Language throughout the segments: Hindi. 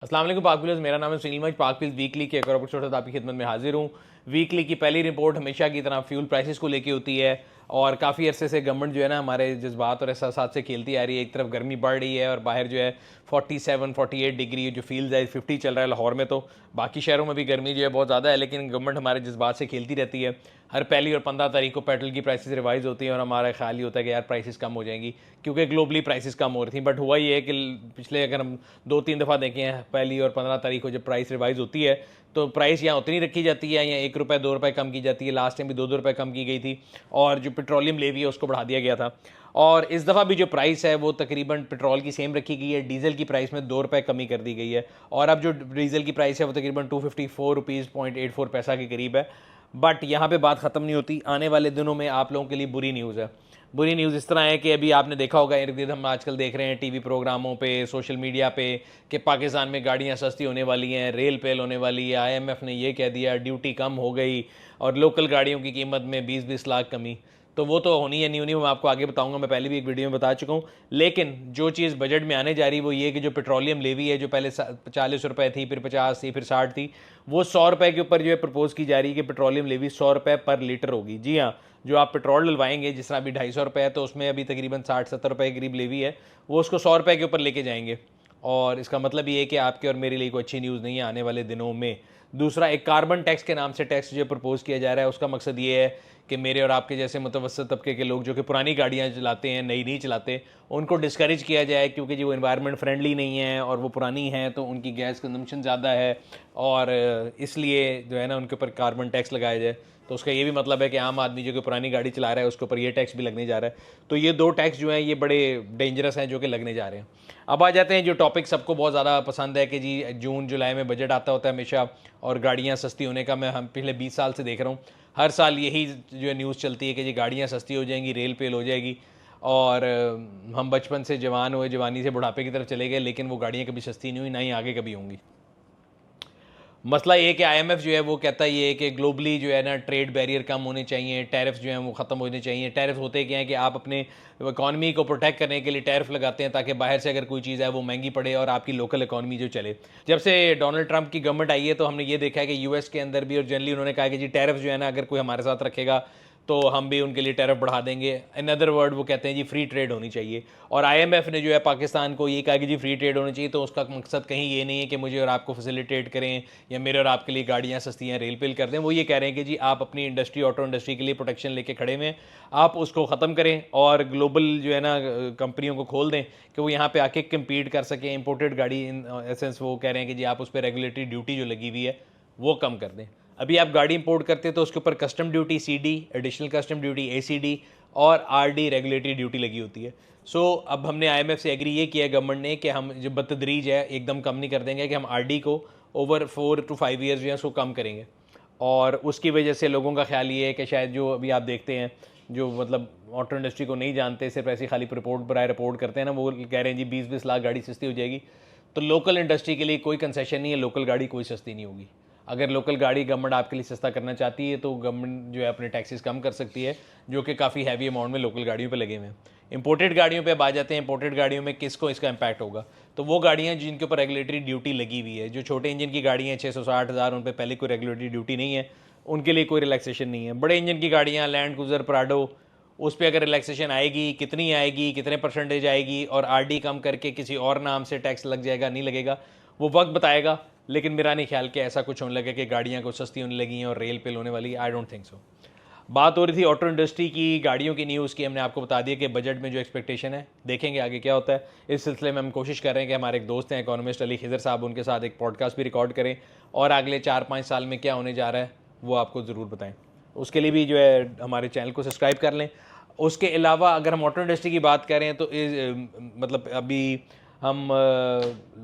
अस्सलाम वालेकुम पाक व्यूअर्स, मेरा नाम है सुनील मज। पाक व्यूअर्स वीकली के एक और एपिसोड से आपकी खिदमत में हाजिर हूँ। वीकली की पहली रिपोर्ट हमेशा की तरह फ्यूल प्राइसेस को लेके होती है और काफ़ी अरसे से गवर्नमेंट जो है ना हमारे जज्बात और एहसास से खेलती आ रही है। एक तरफ गर्मी बढ़ रही है और बाहर जो है 47-48 डिग्री जो फील्ड है 50 चल रहा है लाहौर में, तो बाकी शहरों में भी गर्मी जो है बहुत ज़्यादा है, लेकिन गवर्नमेंट हमारे जज्बात से खेलती रहती है। हर पहली और 15 तारीख को पेट्रोल की प्राइसेस रिवाइज होती है और हमारा ख्याल ही होता है कि यार प्राइसेस कम हो जाएंगी, क्योंकि ग्लोबली प्राइसेस कम हो रही थी। बट हुआ ये है कि पिछले अगर हम 2-3 दफ़ा देखें हैं, पहली और 15 तारीख को जब प्राइस रिवाइज होती है तो प्राइस यहाँ उतनी रखी जाती है या ₹1 ₹2 कम की जाती है। लास्ट टाइम भी ₹2 कम की गई थी और जो पेट्रोलियम लेवी है उसको बढ़ा दिया गया था। और इस दफ़ा भी जो प्राइस है वो तकरीबन पेट्रोल की सेम रखी गई है, डीजल की प्राइस में ₹2 कमी कर दी गई है और अब जो डीजल की प्राइस है वो तकरीबन 254 रुपीज़ 0.84 पैसा के करीब है। बट यहाँ पे बात ख़त्म नहीं होती। आने वाले दिनों में आप लोगों के लिए बुरी न्यूज़ है। बुरी न्यूज़ इस तरह है कि अभी आपने देखा होगा, इर्द गिर्द हम आजकल देख रहे हैं टीवी प्रोग्रामों पे, सोशल मीडिया पे, कि पाकिस्तान में गाड़ियाँ सस्ती होने वाली हैं, रेल पेल होने वाली है, IMF ने ये कह दिया, ड्यूटी कम हो गई और लोकल गाड़ियों की कीमत में 20-20 लाख कमी। तो वो तो होनी है नहीं होनी, मैं आपको आगे बताऊंगा, मैं पहले भी एक वीडियो में बता चुका हूँ। लेकिन जो चीज़ बजट में आने जा रही वो ये कि जो पेट्रोलियम लेवी है, जो पहले 40 रुपये थी, फिर 50 थी, फिर 60 थी, वो 100 रुपये के ऊपर जो है प्रपोज की जा रही है कि पेट्रोलियम लेवी 100 रुपये पर लीटर होगी। जी हाँ, जो आप पेट्रोल डलवाएंगे, जिस तरह अभी 250 रुपये है, तो उसमें अभी तकरीबन 60-70 रुपये के करीब लेवी है, वो उसको 100 रुपये के ऊपर लेके जाएंगे। और इसका मतलब ये है कि आपके और मेरे लिए कोई अच्छी न्यूज़ नहीं है आने वाले दिनों में। दूसरा, एक कार्बन टैक्स के नाम से टैक्स जो प्रपोज किया जा रहा है, उसका मकसद ये है कि मेरे और आपके जैसे मुतवसत तबके के लोग जो कि पुरानी गाड़ियाँ चलाते हैं, नई नहीं चलाते, उनको डिस्करेज किया जाए, क्योंकि जो इन्वायरमेंट फ्रेंडली नहीं है और वो पुरानी हैं तो उनकी गैस कंजम्पशन ज़्यादा है और इसलिए जो है ना उनके ऊपर कार्बन टैक्स लगाया जाए। तो उसका ये भी मतलब है कि आम आदमी जो कि पुरानी गाड़ी चला रहा है उसके ऊपर ये टैक्स भी लगने जा रहा है। तो ये दो टैक्स जो हैं ये बड़े डेंजरस हैं जो कि लगने जा रहे हैं। अब आ जाते हैं जो टॉपिक सबको बहुत ज़्यादा पसंद है कि जी जून जुलाई में बजट आता होता है हमेशा और गाड़ियाँ सस्ती होने का मैं हम पिछले 20 साल से देख रहा हूँ। हर साल यही जो है न्यूज़ चलती है कि जी गाड़ियाँ सस्ती हो जाएंगी, रेल पेल हो जाएगी। और हम बचपन से जवान हुए, जवानी से बुढ़ापे की तरफ चले गए, लेकिन वो गाड़ियाँ कभी सस्ती नहीं हुई, ना ही आगे कभी होंगी। मसला ये है कि IMF जो है वो कहता है ये कि ग्लोबली जो है ना ट्रेड बैरियर कम होने चाहिए, टैरिफ्स जो हैं वो ख़त्म होने चाहिए। टैरिफ्स होते क्या हैं कि आप अपने इकॉनमी को प्रोटेक्ट करने के लिए टैरिफ लगाते हैं ताकि बाहर से अगर कोई चीज़ है वो महंगी पड़े और आपकी लोकल इकॉनमी जो चले। जब से डोनाल्ड ट्रंप की गवर्नमेंट आई है तो हमने ये देखा है कि US के अंदर भी और जनरली उन्होंने कहा कि जी टैरिफ जो है ना अगर कोई हमारे साथ रखेगा तो हम भी उनके लिए टैरिफ बढ़ा देंगे। इन अदर वर्ड वो कहते हैं जी फ्री ट्रेड होनी चाहिए। और IMF ने जो है पाकिस्तान को ये कहा कि जी फ्री ट्रेड होनी चाहिए, तो उसका मकसद कहीं ये नहीं है कि मुझे और आपको फैसिलिटेट करें या मेरे और आपके लिए गाड़ियाँ सस्ती हैं, रेल पेल कर दें। वो ये कह रहे हैं कि जी आप अपनी इंडस्ट्री, ऑटो इंडस्ट्री के लिए प्रोटेक्शन लेके खड़े हुए हैं, आप उसको ख़त्म करें और ग्लोबल जो है ना कंपनियों को खोल दें कि वो यहाँ पे आके कम्पीट कर सकें। इंपोर्टेड गाड़ी इन एसेंस वो कह रहे हैं कि जी आप उस पर रेगुलेटरी ड्यूटी जो लगी हुई है वो कम कर दें। अभी आप गाड़ी इंपोर्ट करते हैं तो उसके ऊपर custom duty CD, additional custom duty ACD और RD रेगुलेटरी ड्यूटी लगी होती है। सो अब हमने IMF से एग्री ये किया है गवर्नमेंट ने कि हम जो बतदरीज है एकदम कम नहीं कर देंगे, कि हम RD को ओवर 4 to 5 ईयर्स जो है उसको कम करेंगे। और उसकी वजह से लोगों का ख्याल ये है कि शायद जो अभी आप देखते हैं जो मतलब ऑटो इंडस्ट्री को नहीं जानते, सिर्फ ऐसी खाली रिपोर्ट बनाए रिपोर्ट करते हैं ना, वो कह रहे हैं जी 20-20 लाख गाड़ी सस्ती हो जाएगी। तो लोकल इंडस्ट्री के लिए कोई कंसेशन नहीं है, लोकल गाड़ी कोई सस्ती नहीं होगी। अगर लोकल गाड़ी गवर्नमेंट आपके लिए सस्ता करना चाहती है तो गवर्नमेंट जो है अपने टैक्सेस कम कर सकती है, जो कि काफ़ी हैवी अमाउंट में लोकल गाड़ियों पे लगे हुए हैं। इंपोर्टेड गाड़ियों पे अब आ जाते हैं। इंपोर्टेड गाड़ियों में किसको इसका इम्पैक्ट होगा? तो वो गाड़ियाँ जिनके ऊपर रेगुलेटरी ड्यूटी लगी हुई है, जो छोटे इंजन की गाड़ियाँ 660 हज़ार, उन पर पहले कोई रेगुलेटरी ड्यूटी नहीं है, उनके लिए कोई रिलैक्सेशन नहीं है। बड़े इंजन की गाड़ियाँ, लैंड क्रूज़र, प्राडो, उस पर अगर रिलैक्सेशन आएगी, कितनी आएगी, कितने परसेंटेज आएगी और RD कम करके किसी और नाम से टैक्स लग जाएगा, नहीं लगेगा, वो वक्त बताएगा। लेकिन मेरा नहीं ख्याल कि ऐसा कुछ होने लगे कि गाड़ियाँ को सस्ती होने लगी हैं और रेल पेल होने वाली है। I don't think so. बात हो रही थी ऑटो इंडस्ट्री की, गाड़ियों की न्यूज़ की। हमने आपको बता दिया कि बजट में जो एक्सपेक्टेशन है, देखेंगे आगे क्या होता है। इस सिलसिले में हम कोशिश कर रहे हैं कि हमारे एक दोस्त हैं इकोनॉमिस्ट अली खिजर साहब, उनके साथ एक पॉडकास्ट भी रिकॉर्ड करें और अगले 4-5 साल में क्या होने जा रहा है वो आपको ज़रूर बताएं। उसके लिए भी जो है हमारे चैनल को सब्सक्राइब कर लें। उसके अलावा अगर हम ऑटो इंडस्ट्री की बात करें तो मतलब अभी हम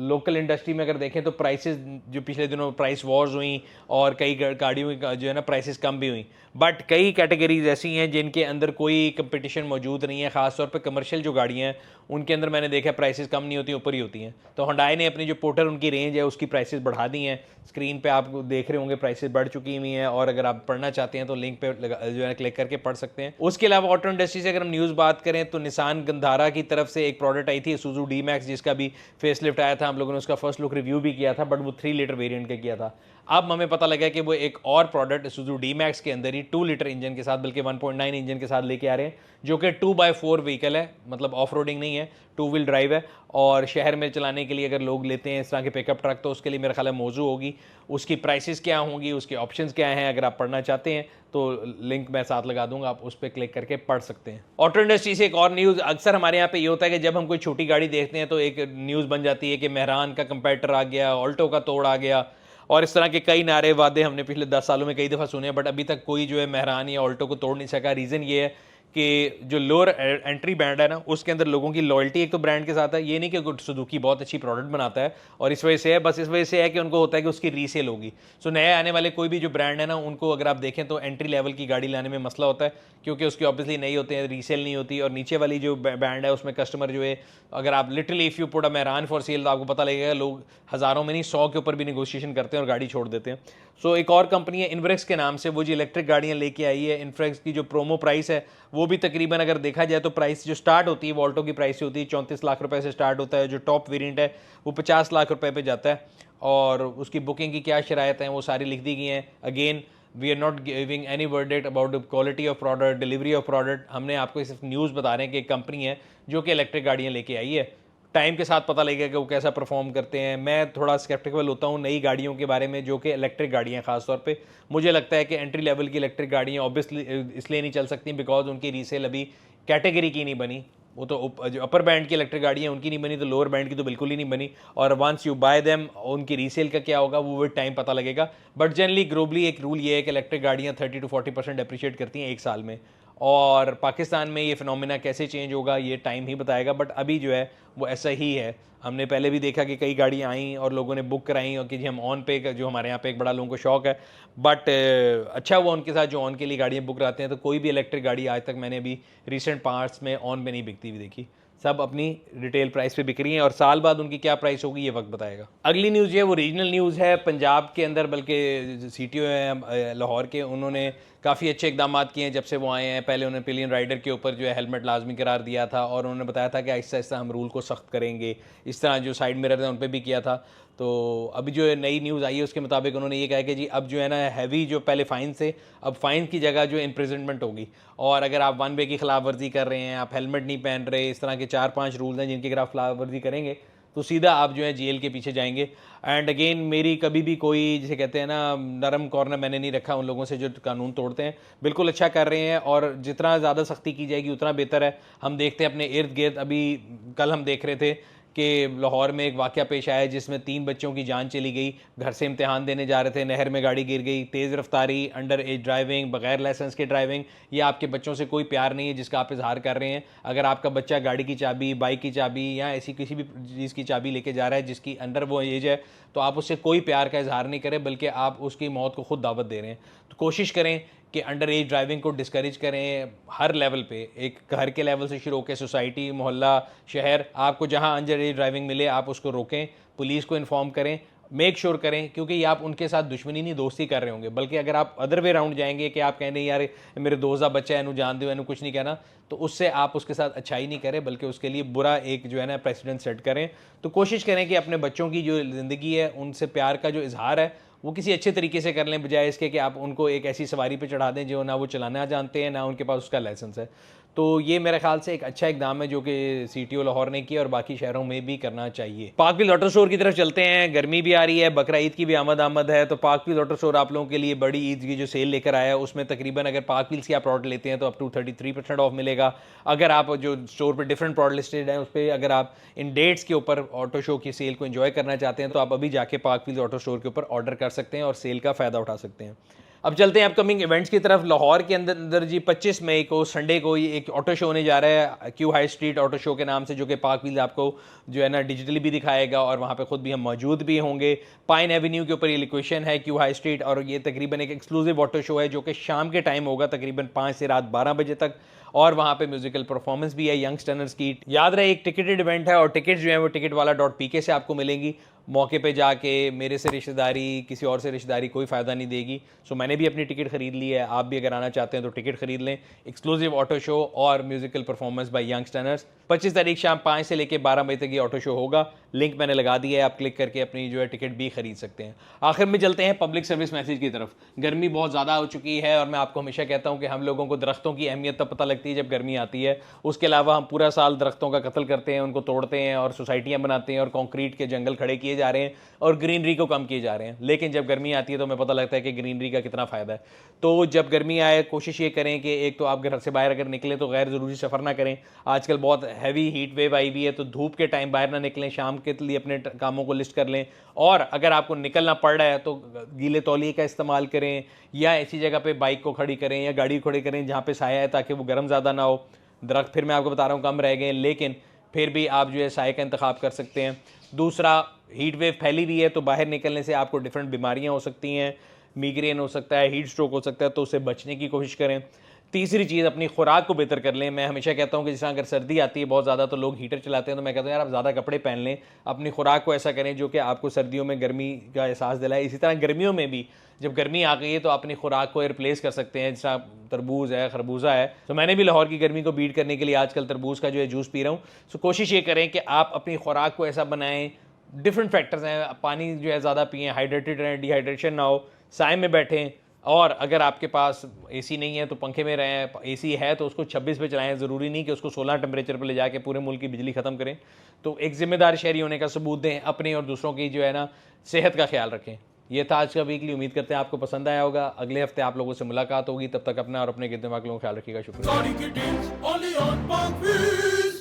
लोकल इंडस्ट्री में अगर देखें तो प्राइसेस जो पिछले दिनों प्राइस वॉर्स हुई और कई गाड़ियों की जो है ना प्राइसेस कम भी हुई, बट कई कैटेगरीज ऐसी हैं जिनके अंदर कोई कंपटीशन मौजूद नहीं है। ख़ासतौर पे कमर्शियल जो गाड़ियाँ हैं उनके अंदर मैंने देखा प्राइसेस कम नहीं होती, ऊपर ही होती हैं। तो हुंडई ने अपनी जो पोर्टर उनकी रेंज है उसकी प्राइसेस बढ़ा दी हैं। स्क्रीन पे आप देख रहे होंगे प्राइसेस बढ़ चुकी हुई हैं, और अगर आप पढ़ना चाहते हैं तो लिंक पे जो है क्लिक करके पढ़ सकते हैं। उसके अलावा ऑटो इंडस्ट्री से अगर हम न्यूज़ बात करें तो निसान गंधारा की तरफ से एक प्रोडक्ट आई थी सुजू D-Max, जिसका भी फेसलिफ्ट आया था, हम लोगों ने उसका फर्स्ट लुक रिव्यू भी किया था, बट वो 3 लीटर वेरिएंट का किया था। अब हमें पता लगा कि वो एक और प्रोडक्ट Isuzu D-Max के अंदर ही 2 लीटर इंजन के साथ, बल्कि 1.9 इंजन के साथ लेके आ रहे हैं, जो कि 2x4 व्हीकल है, मतलब ऑफ रोडिंग नहीं है, 2 व्हील ड्राइव है। और शहर में चलाने के लिए अगर लोग लेते हैं इस तरह के पिकअप ट्रक, तो उसके लिए मेरा ख्याल है मौजू होगी। उसकी प्राइसेस क्या होंगी, उसके ऑप्शंस क्या हैं, अगर आप पढ़ना चाहते हैं तो लिंक मैं साथ लगा दूंगा, आप उस पर क्लिक करके पढ़ सकते हैं। ऑटो इंडस्ट्री से एक और न्यूज़, अक्सर हमारे यहाँ पे ये होता है कि जब हम कोई छोटी गाड़ी देखते हैं तो एक न्यूज़ बन जाती है कि मेहरान का कंपैरेटर आ गया, ऑल्टो का तोड़ आ गया, और इस तरह के कई नारे वादे हमने पिछले 10 सालों में कई दफ़ा सुने हैं, बट अभी तक कोई जो है मेहरान या ऑल्टो को तोड़ नहीं सका। रीज़न ये है कि जो लोअर एंट्री बैंड है ना, उसके अंदर लोगों की लॉयल्टी एक तो ब्रांड के साथ है, ये नहीं कि सुजुकी बहुत अच्छी प्रोडक्ट बनाता है और इस वजह से है, बस इस वजह से है कि उनको होता है कि उसकी रीसेल होगी। सो नए आने वाले कोई भी जो ब्रांड है ना, उनको अगर आप देखें तो एंट्री लेवल की गाड़ी लाने में मसला होता है, क्योंकि उसकी ऑब्वियसली नहीं होते हैं, रीसेल नहीं होती, और नीचे वाली जो बैंड है उसमें कस्टमर जो है, अगर आप literally if you put a Mehran for sale, तो आपको पता लगेगा लोग हज़ारों में नहीं 100 के ऊपर भी निगोशिएशन करते हैं और गाड़ी छोड़ देते हैं। सो एक और कंपनी है इन्फ्रेक्स के नाम से, वो जो इलेक्ट्रिक गाड़ियाँ लेके आई है, इन्फ्रेक्स की जो प्रोमो प्राइस है वो भी तकरीबन अगर देखा जाए तो प्राइस जो स्टार्ट होती है वो ऑल्टो की प्राइस से होती है, 34 लाख रुपए से स्टार्ट होता है। जो टॉप वेरिएंट है वो 50 लाख रुपए पे जाता है, और उसकी बुकिंग की क्या शराइत हैं वो सारी लिख दी गई हैं। Again we are not giving any verdict about the quality of product, delivery of product, हमने आपको सिर्फ न्यूज़ बता रहे हैं कि एक कंपनी है जो कि इलेक्ट्रिक गाड़ियाँ लेके आई है। टाइम के साथ पता लगेगा कि वो कैसा परफॉर्म करते हैं। मैं थोड़ा स्केप्टिकल होता हूँ नई गाड़ियों के बारे में जो कि इलेक्ट्रिक गाड़ियाँ खास तौर पे। मुझे लगता है कि एंट्री लेवल की इलेक्ट्रिक गाड़ियाँ ऑब्वियसली इसलिए नहीं चल सकती बिकॉज उनकी रीसेल अभी कैटेगरी की नहीं बनी। वो तो जो अपर बैंड की इलेक्ट्रिक गाड़ियाँ उनकी नहीं बनी, तो लोअर बैंड की तो बिल्कुल ही नहीं बनी। और वंस यू बाय देम उनकी रीसेल का क्या होगा वो विद टाइम पता लगेगा। बट जनरली ग्लोबली एक रूल ये है कि इलेक्ट्रिक गाड़ियाँ 30 to 40% अप्रिशिएट करती हैं एक साल में, और पाकिस्तान में ये फिनोमिना कैसे चेंज होगा ये टाइम ही बताएगा। बट अभी जो है वो ऐसा ही है। हमने पहले भी देखा कि कई गाड़ियाँ आई और लोगों ने बुक कराई, और कि जी हम ऑन पे का, जो हमारे यहाँ पे एक बड़ा लोगों को शौक है, बट अच्छा हुआ उनके साथ जो ऑन के लिए गाड़ियाँ बुक कराते हैं। तो कोई भी इलेक्ट्रिक गाड़ी आज तक मैंने अभी रिसेंट पार्ट्स में ऑन पे नहीं बिकती हुई देखी, सब अपनी रिटेल प्राइस पे बिक रही हैं, और साल बाद उनकी क्या प्राइस होगी ये वक्त बताएगा। अगली न्यूज़ है वो रीजनल न्यूज़ है पंजाब के अंदर, बल्कि सीटीओ है लाहौर के, उन्होंने काफ़ी अच्छे इकदाम किए हैं जब से वो आए हैं। पहले उन्होंने पिलियन राइडर के ऊपर जो है हेलमेट लाजमी करार दिया था, और उन्होंने बताया था कि आहिस्ता आहिस्ता हम रूल को सख्त करेंगे। इस तरह जो साइड मिरर है उन पर भी किया था। तो अभी जो नई न्यूज़ आई है उसके मुताबिक उन्होंने ये कहा कि जी अब जो है ना हैवी जो पहले फ़ाइन से, अब फ़ाइन की जगह जो इम्प्रिजनमेंट होगी, और अगर आप 1 वे की खिलाफ वर्जी कर रहे हैं, आप हेलमेट नहीं पहन रहे, इस तरह के 4-5 रूल्स हैं जिनकी खिलाफ खिलाफ वर्जी करेंगे तो सीधा आप जो है जेल के पीछे जाएंगे। एंड अगेन मेरी कभी भी कोई जिसे कहते हैं ना नरम कॉर्नर मैंने नहीं रखा उन लोगों से जो कानून तोड़ते हैं, बिल्कुल अच्छा कर रहे हैं, और जितना ज़्यादा सख्ती की जाएगी उतना बेहतर है। हम देखते हैं अपने इर्द गिर्द, अभी कल हम देख रहे थे कि लाहौर में एक वाक़या पेश आया जिसमें 3 बच्चों की जान चली गई। घर से इम्तिहान देने जा रहे थे, नहर में गाड़ी गिर गई। तेज़ रफ्तारी, अंडर एज ड्राइविंग, बगैर लाइसेंस के ड्राइविंग, ये आपके बच्चों से कोई प्यार नहीं है जिसका आप इजहार कर रहे हैं। अगर आपका बच्चा गाड़ी की चाबी, बाइक की चाबी या ऐसी किसी भी चीज़ की चाबी लेके जा रहा है जिसकी अंडर वो एज है, तो आप उससे कोई प्यार का इजहार नहीं करें, बल्कि आप उसकी मौत को खुद दावत दे रहे हैं। तो कोशिश करें कि अंडर एज ड्राइविंग को डिस्करेज करें हर लेवल पे, एक घर के लेवल से शुरू होकर सोसाइटी, मोहल्ला, शहर, आपको जहां अंडर एज ड्राइविंग मिले आप उसको रोकें, पुलिस को इन्फॉर्म करें, मेक श्योर करें, क्योंकि ये आप उनके साथ दुश्मनी नहीं दोस्ती कर रहे होंगे। बल्कि अगर आप अदर वे राउंड जाएंगे कि आप कहें नहीं यार मेरे दोस्त का बच्चा है, इन्हू जान दो, इन्हू कुछ नहीं कहना, तो उससे आप उसके साथ अच्छाई नहीं करें, बल्कि उसके लिए बुरा एक जो है ना प्रेसिडेंट सेट करें। तो कोशिश करें कि अपने बच्चों की जो ज़िंदगी है उनसे प्यार का जो इजहार है वो किसी अच्छे तरीके से कर लें, बजाय इसके कि आप उनको एक ऐसी सवारी पे चढ़ा दें जो ना वो चलाना जानते हैं ना उनके पास उसका लाइसेंस है। तो ये मेरे ख्याल से एक अच्छा इकदाम है जो कि सीटीओ लाहौर ने किया और बाकी शहरों में भी करना चाहिए। पाकविल ऑटो स्टोर की तरफ चलते हैं। गर्मी भी आ रही है, बकरा ईद की भी आमद है, तो पाकविल ऑटो स्टोर आप लोगों के लिए बड़ी ईद की जो सेल लेकर आया है उसमें तकरीबन अगर पाकविल से आप प्रोडक्ट लेते हैं तो अप टू 33% ऑफ मिलेगा। अगर आप जो स्टोर पर डिफरेंट प्रोडक्ट लिस्टेड हैं उस पर अगर आप इन डेट्स के ऊपर ऑटो शो की सेल को एंजॉय करना चाहते हैं तो आप अभी जाके पाकविल ऑटो स्टोर के ऊपर ऑर्डर कर सकते हैं और सेल का फ़ायदा उठा सकते हैं। अब चलते हैं अपकमिंग इवेंट्स की तरफ। लाहौर के अंदर जी 25 मई को संडे को ये एक ऑटो शो होने जा रहा है, Q high street auto show के नाम से, जो कि पाकविल आपको जो है ना डिजिटली भी दिखाएगा और वहाँ पे खुद भी हम मौजूद भी होंगे। पाइन एवेन्यू के ऊपर ये लोकेशन है क्यू हाई स्ट्रीट, और ये तकरीबन एक एक्सक्लूसिव ऑटो शो है जो कि शाम के टाइम होगा तकरीबन 5 से रात 12 बजे तक, और वहाँ पे म्यूजिकल परफॉर्मेंस भी है यंगस्टर्स की। याद रहे एक टिकटेड इवेंट है और टिकट्स जो है वो ticketwala.pk से आपको मिलेंगी। मौके पे जाके मेरे से रिश्तेदारी किसी और से रिश्तेदारी कोई फ़ायदा नहीं देगी। सो मैंने भी अपनी टिकट ख़रीद ली है, आप भी अगर आना चाहते हैं तो टिकट ख़रीद लें। एक्सक्लूसिव ऑटो शो और musical performance by young stunners 25 तारीख शाम 5 से लेकर 12 बजे तक ये ऑटो शो होगा। लिंक मैंने लगा दिया है, आप क्लिक करके अपनी जो है टिकट भी खरीद सकते हैं। आखिर में चलते हैं पब्लिक सर्विस मैसेज की तरफ। गर्मी बहुत ज़्यादा हो चुकी है और मैं आपको हमेशा कहता हूँ कि हम लोगों को दरख्तों की अहमियत तब पता लगती है जब गर्मी आती है। उसके अलावा हम पूरा साल दरख्तों का कत्ल करते हैं, उनको तोड़ते हैं और सोसाइटियाँ बनाते हैं और कंक्रीट के जंगल खड़े किए जा रहे हैं और ग्रीनरी को कम किए जा रहे हैं। लेकिन जब गर्मी आती है तो हमें पता लगता है कि ग्रीनरी का कितना फ़ायदा है। तो जब गर्मी आए कोशिश ये करें कि एक तो आप घर से बाहर अगर निकलें तो गैर ज़रूरी सफ़र ना करें। आजकल बहुत हैवी हीट वेव आई हुई है, तो धूप के टाइम बाहर ना निकलें, शाम के लिए अपने कामों को लिस्ट कर लें। और अगर आपको निकलना पड़ रहा है तो गीले तौलिए का इस्तेमाल करें या ऐसी जगह पे बाइक को खड़ी करें या गाड़ी को खड़ी करें जहाँ पे साया है, ताकि वो गर्म ज़्यादा ना हो। दरख्त फिर मैं आपको बता रहा हूँ कम रह गए, लेकिन फिर भी आप जो है साए का इंतखाब कर सकते हैं। दूसरा, हीट वेव फैली हुई है तो बाहर निकलने से आपको डिफरेंट बीमारियाँ हो सकती हैं, मीग्रेन हो सकता है, हीट स्ट्रोक हो सकता है, तो उससे बचने की कोशिश करें। तीसरी चीज़, अपनी खुराक को बेहतर कर लें। मैं हमेशा कहता हूँ कि जैसे अगर सर्दी आती है बहुत ज़्यादा तो लोग हीटर चलाते हैं, तो मैं कहता हूँ यार आप ज़्यादा कपड़े पहन लें, अपनी खुराक को ऐसा करें जो कि आपको सर्दियों में गर्मी का एहसास दिलाए। इसी तरह गर्मियों में भी जब गर्मी आ गई है तो अपनी खुराक को रिप्लेस कर सकते हैं, जैसा तरबूज है, खरबूजा है। तो मैंने भी लाहौर की गर्मी को बीट करने के लिए आजकल तरबूज का जो है जूस पी रहा हूँ। सो कोशिश ये करें कि आप अपनी खुराक को ऐसा बनाएं। डिफरेंट फैक्टर्स हैं, पानी जो है ज़्यादा पिएँ, हाइड्रेटेड रहें, डिहाइड्रेशन ना हो, साए में बैठें। और अगर आपके पास एसी नहीं है तो पंखे में रहें, एसी है तो उसको 26 पे चलाएं। ज़रूरी नहीं कि उसको 16 टेम्परेचर पे ले जाके पूरे मुल्क की बिजली ख़त्म करें। तो एक ज़िम्मेदार शहरी होने का सबूत दें, अपनी और दूसरों की जो है ना सेहत का ख्याल रखें। ये था आज का वीकली, उम्मीद करते हैं आपको पसंद आया होगा। अगले हफ्ते आप लोगों से मुलाकात होगी, तब तक अपना और अपने गिरद दिमाग लोगों का ख्याल रखिएगा। शुक्रिया।